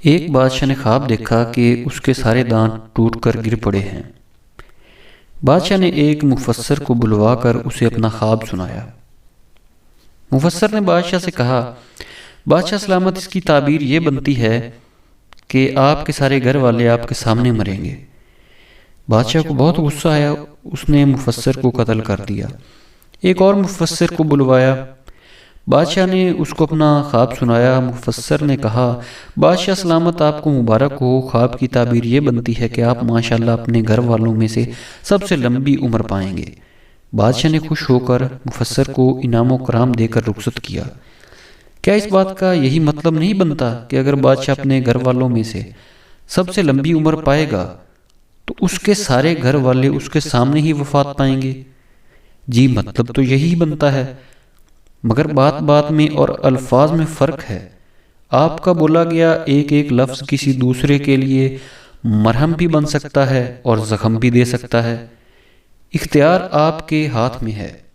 ایک بادشاہ نے خواب دیکھا کہ اس کے سارے دانت ٹوٹ کر گر پڑے ہیں۔ بادشاہ نے ایک مفسر کو بلوا کر اسے اپنا خواب سنایا۔ مفسر نے بادشاہ سے کہا، بادشاہ سلامت، اس کی تعبیر یہ بنتی ہے کہ آپ کے سارے گھر والے آپ کے سامنے مریں گے۔ بادشاہ کو بہت غصہ آیا، اس نے مفسر کو قتل کر دیا۔ ایک اور مفسر کو بلوایا، بادشاہ نے اس کو اپنا خواب سنایا۔ مفسر نے کہا، بادشاہ سلامت، آپ کو مبارک ہو، خواب کی تعبیر یہ بنتی ہے کہ آپ ماشاءاللہ اپنے گھر والوں میں سے سب سے لمبی عمر پائیں گے۔ بادشاہ نے خوش ہو کر مفسر کو انعام و کرام دے کر رخصت کیا۔ کیا اس بات کا یہی مطلب نہیں بنتا کہ اگر بادشاہ اپنے گھر والوں میں سے سب سے لمبی عمر پائے گا تو اس کے سارے گھر والے اس کے سامنے ہی وفات پائیں گے؟ جی، مطلب تو یہی بنتا ہے، مگر بات بات میں اور الفاظ میں فرق ہے۔ آپ کا بولا گیا ایک ایک لفظ کسی دوسرے کے لیے مرہم بھی بن سکتا ہے اور زخم بھی دے سکتا ہے۔ اختیار آپ کے ہاتھ میں ہے۔